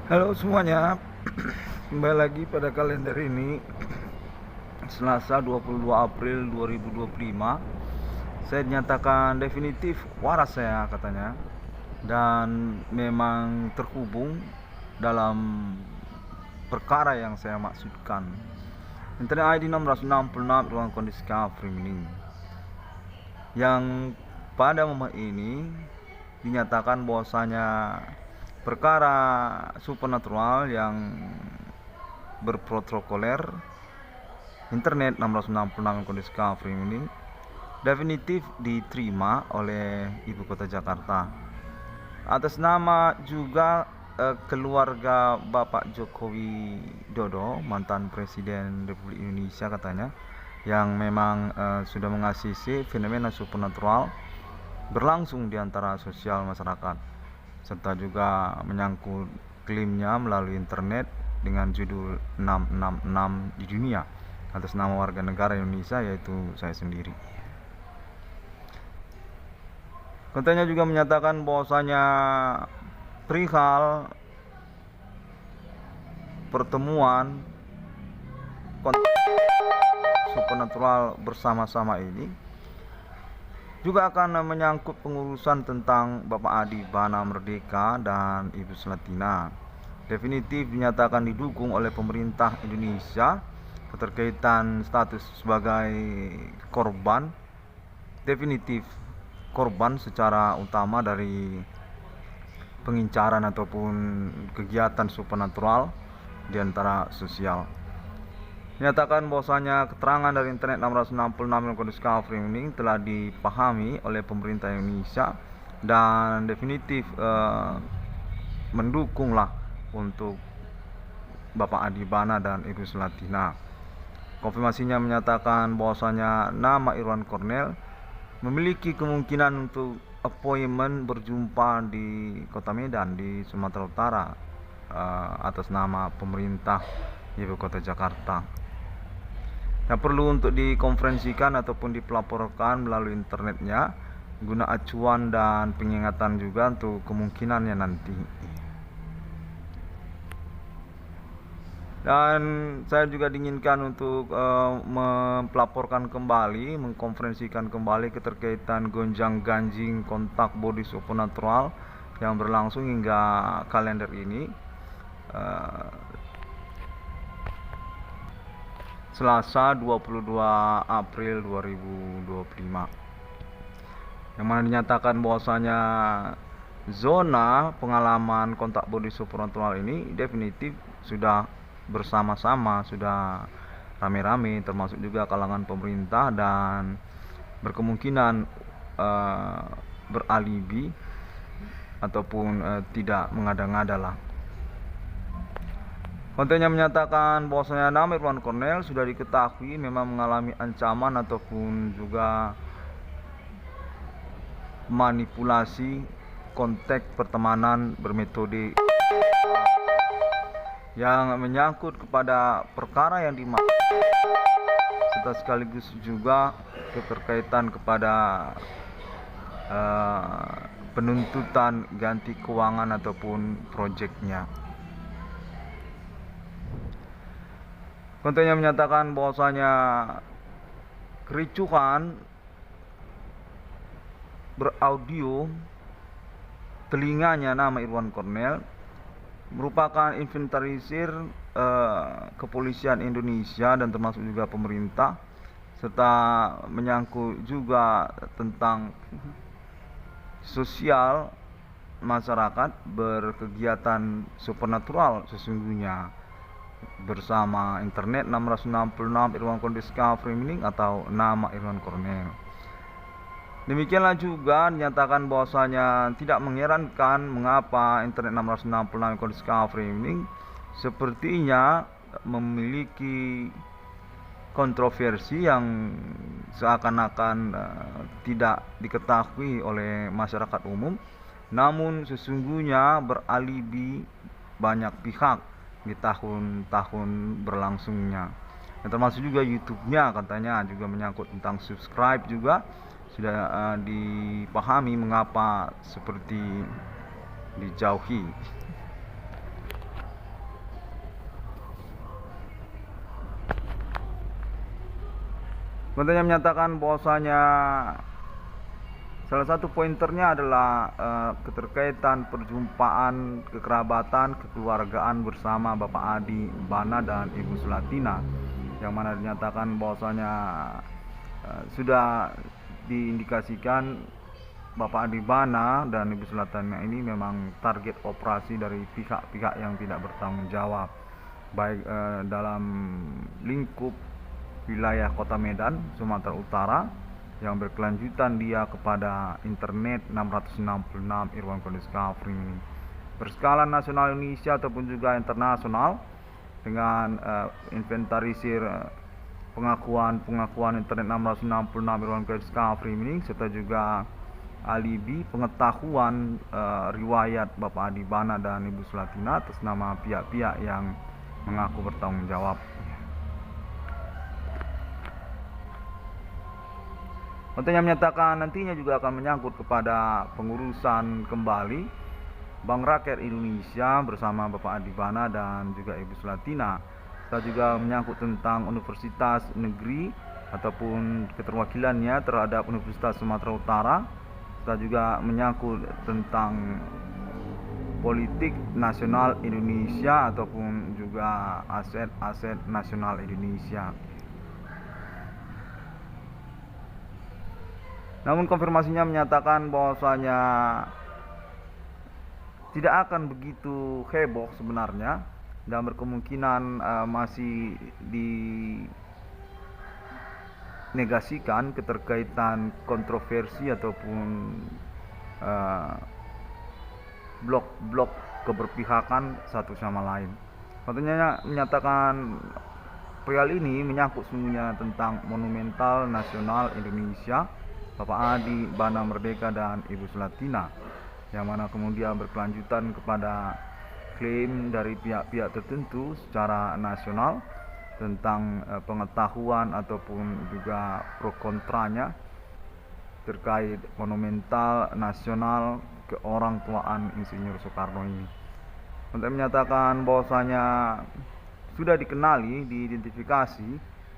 Halo semuanya, kembali lagi pada kalender ini Selasa 22 April 2025. Saya dinyatakan definitif waras saya katanya. Dan memang terhubung dalam perkara yang saya maksudkan. Internet ID 666 ruang kondisi Kafrimling, yang pada momen ini dinyatakan bahwasanya perkara supernatural yang berprotokoler internet 666 kondisi Kafrimling definitif diterima oleh Ibu Kota Jakarta atas nama juga keluarga Bapak Jokowi Dodo, mantan Presiden Republik Indonesia katanya, yang memang sudah mengasisi fenomena supernatural berlangsung di antara sosial masyarakat, serta juga menyangkut klaimnya melalui internet dengan judul 666 di dunia atas nama warga negara Indonesia, yaitu saya sendiri. Kontennya juga menyatakan bahwasanya perihal pertemuan supernatural bersama-sama ini juga akan menyangkut pengurusan tentang Bapak Adi Bana Merdeka dan Ibu Selatina. Definitif dinyatakan didukung oleh pemerintah Indonesia keterkaitan status sebagai korban, definitif korban secara utama dari pengincaran ataupun kegiatan supernatural di antara sosial. Nyatakan bahwasanya keterangan dari internet 666 kondisi Kafrimling telah dipahami oleh pemerintah Indonesia dan definitif mendukunglah untuk Bapak Adi Bana dan Ibu Selatina. Konfirmasinya menyatakan bahwasanya nama Irwan Cornel memiliki kemungkinan untuk appointment berjumpa di Kota Medan di Sumatera Utara atas nama pemerintah Ibu Kota Jakarta. Yang perlu untuk dikonferensikan ataupun dipelaporkan melalui internetnya guna acuan dan pengingatan juga untuk kemungkinannya nanti. Dan saya juga diinginkan untuk mempelaporkan kembali, mengkonferensikan kembali keterkaitan gonjang ganjing kontak body supernatural yang berlangsung hingga kalender ini, Selasa 22 April 2025, yang mana dinyatakan bahwasanya zona pengalaman kontak body supernatural ini definitif sudah bersama-sama, sudah rame-rame, termasuk juga kalangan pemerintah, dan berkemungkinan beralibi ataupun tidak mengada-ngada lah. Kontennya menyatakan bahwasanya nama Irwan Cornel sudah diketahui memang mengalami ancaman ataupun juga manipulasi kontak pertemanan bermetode yang menyangkut kepada perkara yang dimaksud, serta sekaligus juga keterkaitan kepada penuntutan ganti keuangan ataupun proyeknya. Kontennya menyatakan bahwasanya kericuhan beraudio telinganya nama Irwan Cornel merupakan inventarisir kepolisian Indonesia dan termasuk juga pemerintah, serta menyangkut juga tentang sosial masyarakat berkegiatan supernatural sesungguhnya bersama internet 666 Irwan Kondisi Kafrimling atau nama Irwan Cornel. Demikianlah juga dinyatakan bahwasanya tidak mengherankan mengapa internet 666 Kondisi Kafrimling sepertinya memiliki kontroversi yang seakan-akan tidak diketahui oleh masyarakat umum, namun sesungguhnya beralibi banyak pihak di tahun-tahun berlangsungnya. Dan termasuk juga YouTube-nya katanya juga menyangkut tentang subscribe juga sudah dipahami mengapa seperti dijauhi. Kontennya menyatakan bahwasanya salah satu pointernya adalah keterkaitan perjumpaan kekerabatan, kekeluargaan bersama Bapak Adi Bana dan Ibu Sulatina, yang mana dinyatakan bahwasanya sudah diindikasikan Bapak Adi Bana dan Ibu Sulatina ini memang target operasi dari pihak-pihak yang tidak bertanggung jawab, baik dalam lingkup wilayah Kota Medan, Sumatera Utara, yang berkelanjutan dia kepada internet 666 Irwan Kondis Kafri ini berskala nasional Indonesia ataupun juga internasional, dengan inventarisir pengakuan internet 666 Irwan Kondis Kafri ini, serta juga alibi pengetahuan riwayat Bapak Adi Bana dan Ibu Sulatina atas nama pihak-pihak yang mengaku bertanggung jawab. Kontennya menyatakan nantinya juga akan menyangkut kepada pengurusan kembali Bank Rakyat Indonesia bersama Bapak Adi Bana dan juga Ibu Sulatina. Serta juga menyangkut tentang Universitas Negeri ataupun keterwakilannya terhadap Universitas Sumatera Utara. Serta juga menyangkut tentang politik nasional Indonesia ataupun juga aset-aset nasional Indonesia. Namun konfirmasinya menyatakan bahwasanya tidak akan begitu heboh sebenarnya, dan berkemungkinan masih dinegasikan keterkaitan kontroversi ataupun blok-blok keberpihakan satu sama lain. Kontennya menyatakan perihal ini menyangkut sungguhnya tentang monumental nasional Indonesia, Bapak Adi Bana Merdeka dan Ibu Sulatina, yang mana kemudian berkelanjutan kepada klaim dari pihak-pihak tertentu secara nasional tentang pengetahuan ataupun juga pro kontranya terkait monumental nasional keorangtuaan Insinyur Soekarno ini. Untuk menyatakan bahwasanya sudah dikenali, diidentifikasi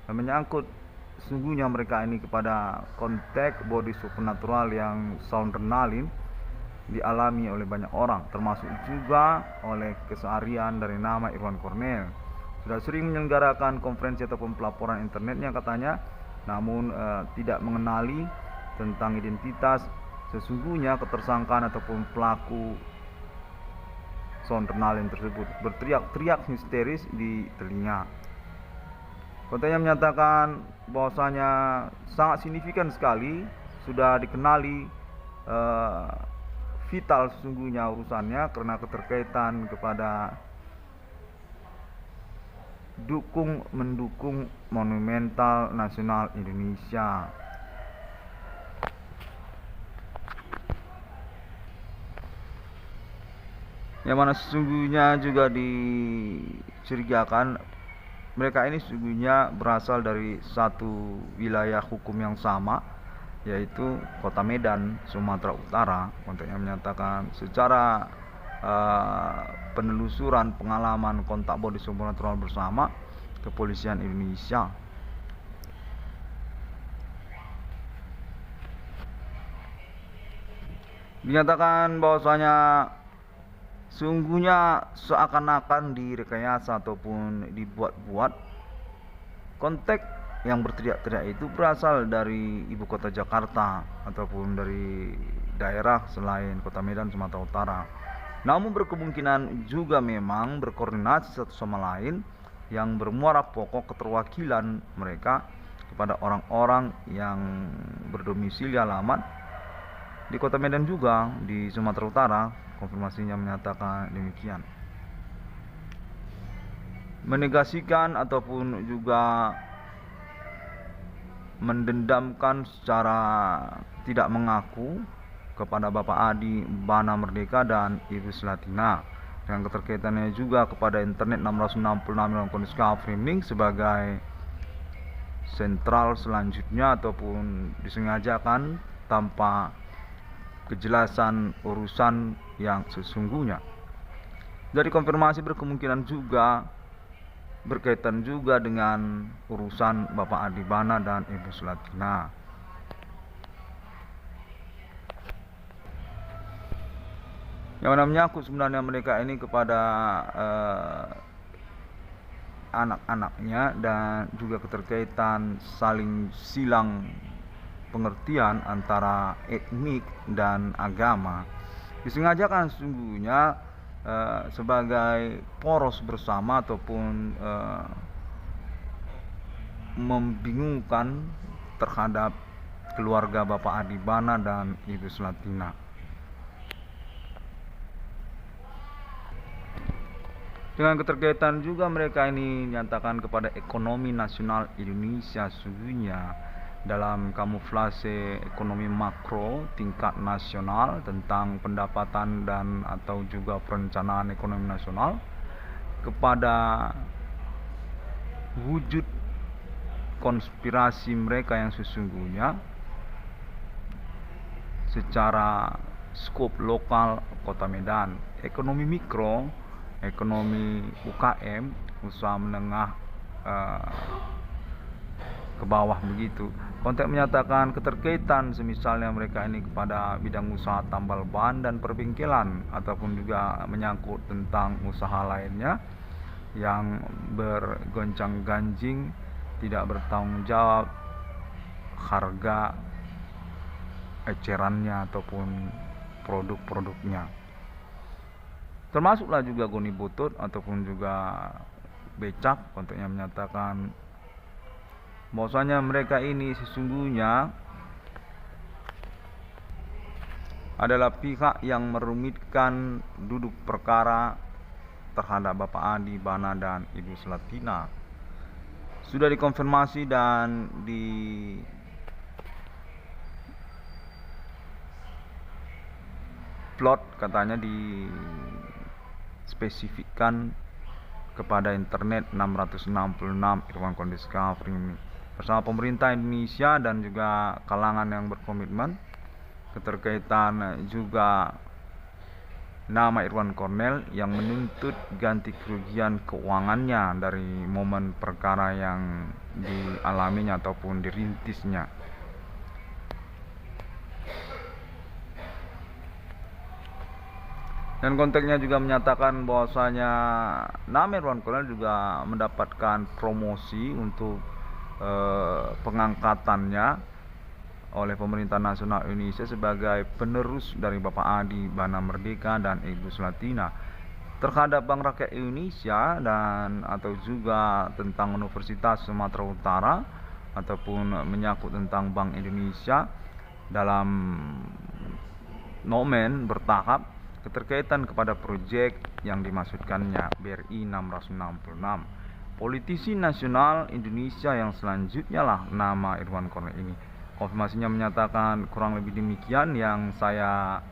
dan menyangkut sesungguhnya mereka ini kepada konteks body supernatural yang sound renalin dialami oleh banyak orang, termasuk juga oleh keseharian dari nama Irwan Cornel. Sudah sering menyelenggarakan konferensi ataupun pelaporan internetnya katanya, namun tidak mengenali tentang identitas sesungguhnya ketersangkaan ataupun pelaku sound renalin tersebut, berteriak-teriak histeris di telinga. Kontennya menyatakan bahwasanya sangat signifikan sekali, sudah dikenali vital sesungguhnya urusannya karena keterkaitan kepada mendukung monumental nasional Indonesia. Yang mana sesungguhnya juga dicurigakan mereka ini sesungguhnya berasal dari satu wilayah hukum yang sama, yaitu Kota Medan, Sumatera Utara. Kontennya menyatakan secara penelusuran pengalaman kontak body supernatural bersama Kepolisian Indonesia. Dinyatakan bahwasanya sungguhnya seakan-akan direkayasa ataupun dibuat-buat. Konteks yang berteriak-teriak itu berasal dari ibu kota Jakarta ataupun dari daerah selain Kota Medan, Sumatera Utara. Namun berkemungkinan juga memang berkoordinasi satu sama lain yang bermuara pokok keterwakilan mereka kepada orang-orang yang berdomisili alamat di Kota Medan juga di Sumatera Utara. Konfirmasinya menyatakan demikian, menegasikan ataupun juga mendendamkan secara tidak mengaku kepada Bapak Adi Bana Merdeka dan Ibu Sulatina, dengan keterkaitannya juga kepada internet 666 Irwan Kondis Kafri sebagai sentral selanjutnya ataupun disengajakan tanpa kejelasan urusan yang sesungguhnya. Dari konfirmasi berkemungkinan juga berkaitan juga dengan urusan Bapak Adibana dan Ibu Sulatina. Yang mana menyangkut sebenarnya mereka ini kepada anak-anaknya dan juga keterkaitan saling silang pengertian antara etnik dan agama. Disengajakan sesungguhnya sebagai poros bersama ataupun membingungkan terhadap keluarga Bapak Adibana dan Ibu Sulatina. Dengan keterkaitan juga mereka ini nyatakan kepada ekonomi nasional Indonesia sesungguhnya dalam kamuflase ekonomi makro tingkat nasional tentang pendapatan dan atau juga perencanaan ekonomi nasional kepada wujud konspirasi mereka yang sesungguhnya secara skop lokal Kota Medan, ekonomi mikro, ekonomi UKM, usaha menengah ke bawah begitu. Konteks menyatakan keterkaitan semisalnya mereka ini kepada bidang usaha tambal ban dan perbengkelan ataupun juga menyangkut tentang usaha lainnya yang bergoncang-ganjing tidak bertanggung jawab harga ecerannya ataupun produk-produknya. Termasuklah juga goni butut ataupun juga becak, konteksnya menyatakan bahwasanya mereka ini sesungguhnya adalah pihak yang merumitkan duduk perkara terhadap Bapak Adibana dan Ibu Sulatina. Sudah dikonfirmasi dan di plot katanya di spesifikkan kepada internet 666 Irwan Discovery bersama pemerintah Indonesia dan juga kalangan yang berkomitmen keterkaitan juga nama Irwan Cornell yang menuntut ganti kerugian keuangannya dari momen perkara yang dialaminya ataupun dirintisnya. Dan konteksnya juga menyatakan bahwasanya nama Irwan Cornell juga mendapatkan promosi untuk pengangkatannya oleh pemerintah nasional Indonesia sebagai penerus dari Bapak Adibana Merdeka dan Ibu Sulatina terhadap Bank Rakyat Indonesia dan atau juga tentang Universitas Sumatera Utara ataupun menyangkut tentang Bank Indonesia dalam nomen bertahap keterkaitan kepada proyek yang dimaksudkannya BRI 666. Politisi nasional Indonesia yang selanjutnya lah nama Irwan Cornell ini. Konfirmasinya menyatakan kurang lebih demikian yang saya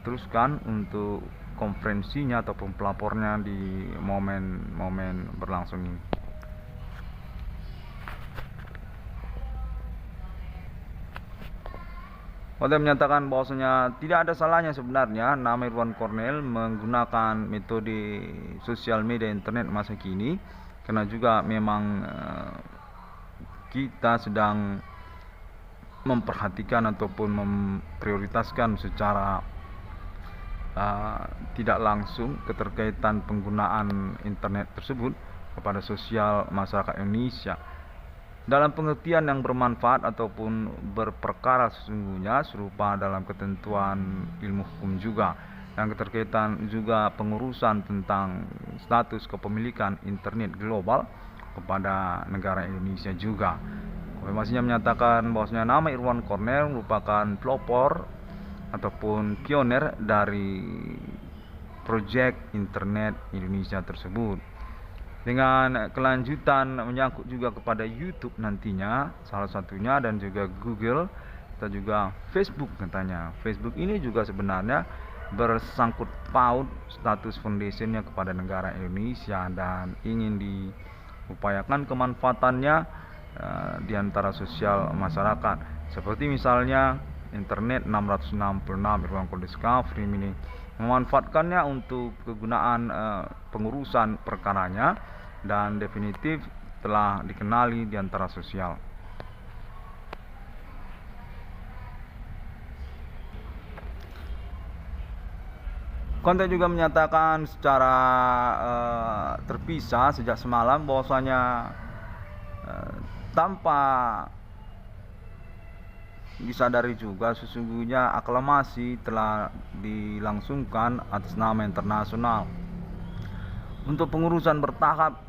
teruskan untuk konferensinya ataupun pelapornya di momen-momen berlangsung ini. Konteks menyatakan bahwasanya tidak ada salahnya sebenarnya nama Irwan Cornell menggunakan metode sosial media internet masa kini, karena juga memang kita sedang memperhatikan ataupun memprioritaskan secara tidak langsung keterkaitan penggunaan internet tersebut kepada sosial masyarakat Indonesia dalam pengertian yang bermanfaat ataupun berperkara sesungguhnya serupa dalam ketentuan ilmu hukum juga, dan keterkaitan juga pengurusan tentang status kepemilikan internet global kepada negara Indonesia juga. Konfirmasinya menyatakan bahwasanya nama Irwan Cornell merupakan pelopor ataupun pioner dari proyek internet Indonesia tersebut. Dengan kelanjutan menyangkut juga kepada YouTube nantinya salah satunya dan juga Google atau juga Facebook katanya. Facebook ini juga sebenarnya bersangkut paut status foundationnya kepada negara Indonesia dan ingin diupayakan kemanfaatannya di antara sosial masyarakat. Seperti misalnya internet 666 Irwan Discovery ini memanfaatkannya untuk kegunaan pengurusan perkaranya dan definitif telah dikenali di antara sosial. Konten juga menyatakan secara terpisah sejak semalam bahwasanya tanpa disadari juga sesungguhnya aklamasi telah dilangsungkan atas nama internasional untuk pengurusan bertahap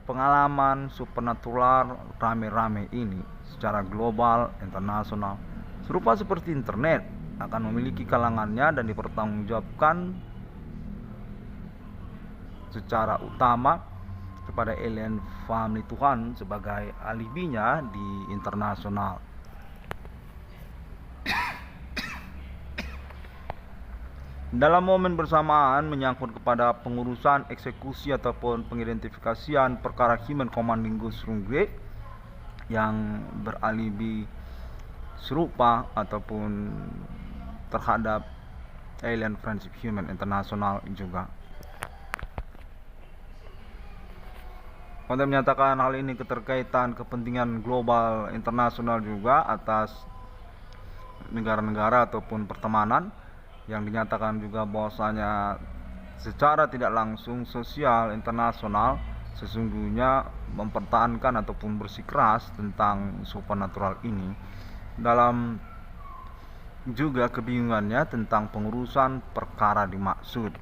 pengalaman supernatural rame-rame ini secara global internasional serupa seperti internet akan memiliki kalangannya dan dipertanggungjawabkan secara utama kepada alien family Tuhan sebagai alibinya di internasional. Dalam momen bersamaan menyangkut kepada pengurusan eksekusi ataupun pengidentifikasian perkara Human Commanding Ghost Room Grave yang beralibi serupa ataupun terhadap Alien Friendship Human International juga. Konten menyatakan hal ini keterkaitan kepentingan global internasional juga atas negara-negara ataupun pertemanan yang dinyatakan juga bahwasanya secara tidak langsung sosial internasional sesungguhnya mempertahankan ataupun bersikeras tentang supernatural ini dalam juga kebingungannya tentang pengurusan perkara dimaksud.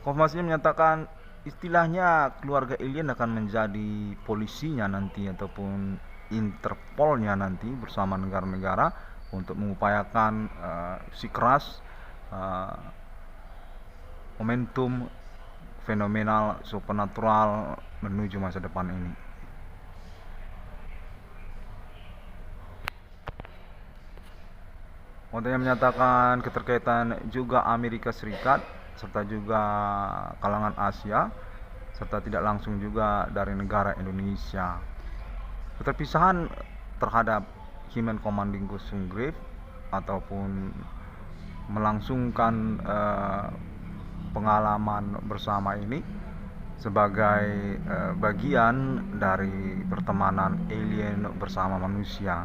Konfirmasinya menyatakan istilahnya keluarga alien akan menjadi polisinya nanti ataupun Interpolnya nanti bersama negara-negara untuk mengupayakan sikeras momentum fenomenal supernatural menuju masa depan ini. Kontennya menyatakan keterkaitan juga Amerika Serikat serta juga kalangan Asia serta tidak langsung juga dari negara Indonesia. Keterpisahan terhadap Human Commanding Ghost Room Grave ataupun melangsungkan pengalaman bersama ini sebagai bagian dari pertemanan alien bersama manusia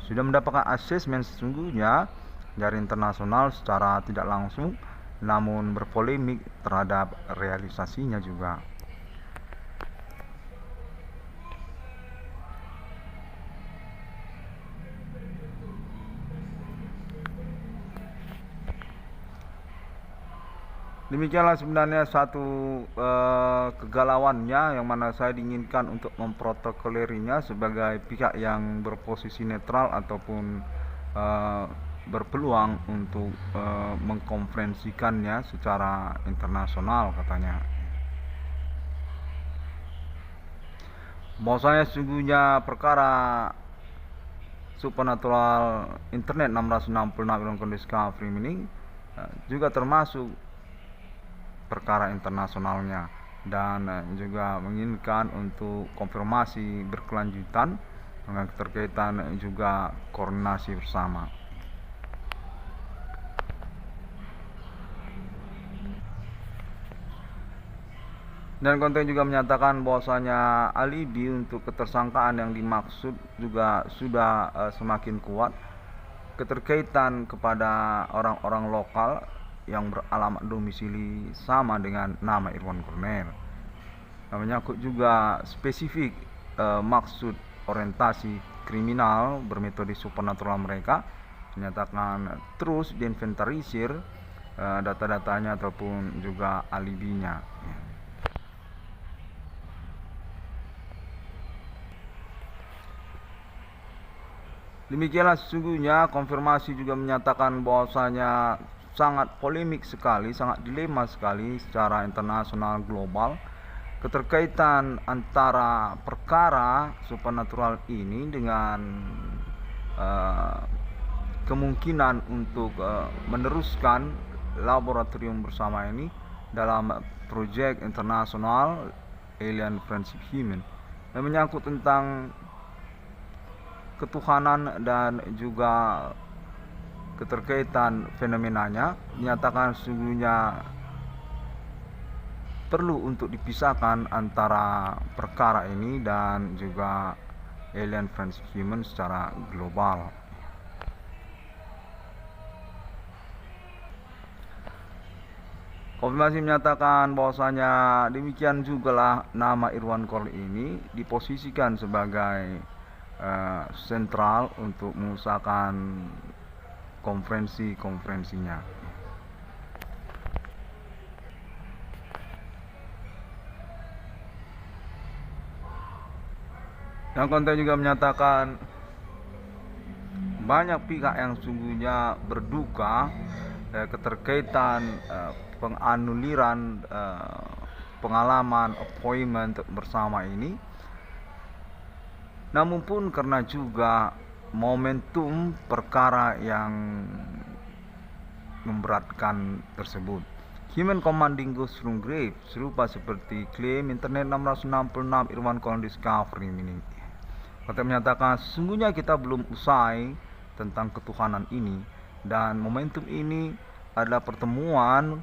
sudah mendapatkan asesmen sesungguhnya dari internasional secara tidak langsung namun berpolemik terhadap realisasinya juga. Demikianlah sebenarnya satu kegalauannya yang mana saya diinginkan untuk memprotokolerinya sebagai pihak yang berposisi netral ataupun berpeluang untuk mengkonferensikannya secara internasional katanya. Bahwasanya sesungguhnya perkara supernatural internet 666 Elon Discovery ini juga termasuk perkara internasionalnya dan juga menginginkan untuk konfirmasi berkelanjutan dengan keterkaitan juga koordinasi bersama. Dan konten juga menyatakan bahwasanya alibi untuk ketersangkaan yang dimaksud juga sudah semakin kuat keterkaitan kepada orang-orang lokal yang beralamat domisili sama dengan nama Irwan Cornell. Menyangkut juga spesifik maksud orientasi kriminal bermetode supernatural mereka, menyatakan terus diinventarisir data-datanya ataupun juga alibinya. Demikianlah sesungguhnya konfirmasi juga menyatakan bahwasanya sangat polemik sekali, sangat dilema sekali secara internasional global keterkaitan antara perkara supernatural ini dengan kemungkinan untuk meneruskan laboratorium bersama ini dalam proyek internasional Alien Friendship Human yang menyangkut tentang ketuhanan dan juga keterkaitan fenomenanya. Dinyatakan sesungguhnya perlu untuk dipisahkan antara perkara ini dan juga alien friendship human secara global. Konfirmasi menyatakan bahwasanya demikian jugalah nama Irwan Korn ini diposisikan sebagai sentral untuk mengusahakan konferensinya. Yang konten juga menyatakan banyak pihak yang sungguhnya berduka keterkaitan penganuliran pengalaman appointment bersama ini. Namun pun karena juga momentum perkara yang memberatkan tersebut, Human Commanding Ghost from Grave serupa seperti klaim Internet 666 Irwan Korn Discovery ini. Kata menyatakan sesungguhnya kita belum usai tentang ketuhanan ini, dan momentum ini adalah pertemuan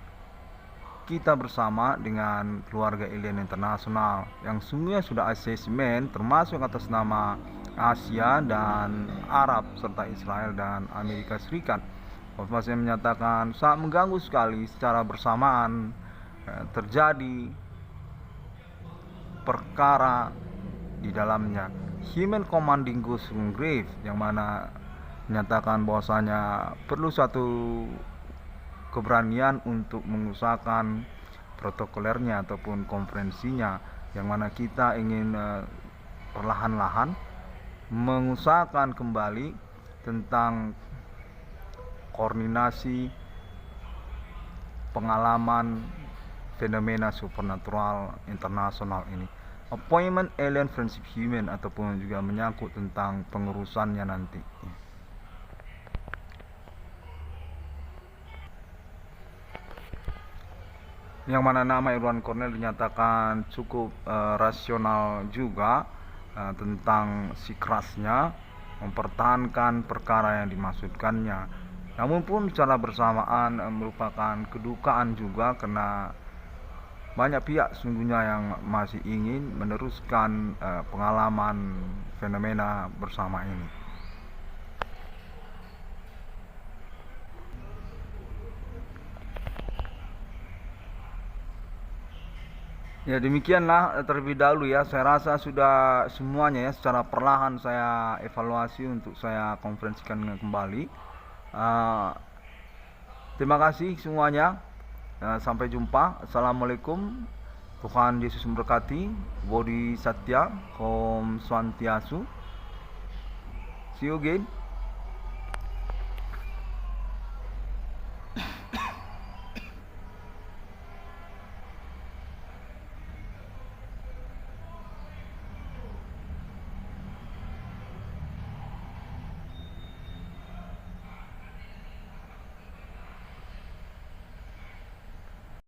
kita bersama dengan keluarga alien internasional yang sungguhnya sudah asesmen termasuk atas nama Asia dan Arab serta Israel dan Amerika Serikat. Konfirmasi menyatakan sangat mengganggu sekali secara bersamaan terjadi perkara di dalamnya. Human Commanding Ghost from Grave yang mana menyatakan bahwasanya perlu satu keberanian untuk mengusahakan protokolernya ataupun konferensinya, yang mana kita ingin perlahan-lahan mengusahakan kembali tentang koordinasi pengalaman fenomena supernatural internasional ini, appointment alien friendship human, ataupun juga menyangkut tentang pengurusannya nanti. Yang mana nama Irwan Korn dinyatakan cukup rasional juga tentang sikrasnya mempertahankan perkara yang dimaksudkannya. Namun pun secara bersamaan merupakan kedukaan juga karena banyak pihak sungguhnya yang masih ingin meneruskan pengalaman fenomena bersama ini. Ya demikianlah terlebih dahulu ya, saya rasa sudah semuanya ya, secara perlahan saya evaluasi untuk saya konferensikan kembali. Terima kasih semuanya, sampai jumpa. Assalamualaikum, Tuhan Yesus memberkati. Bodhi Satya, Om Swantiastu. See you again.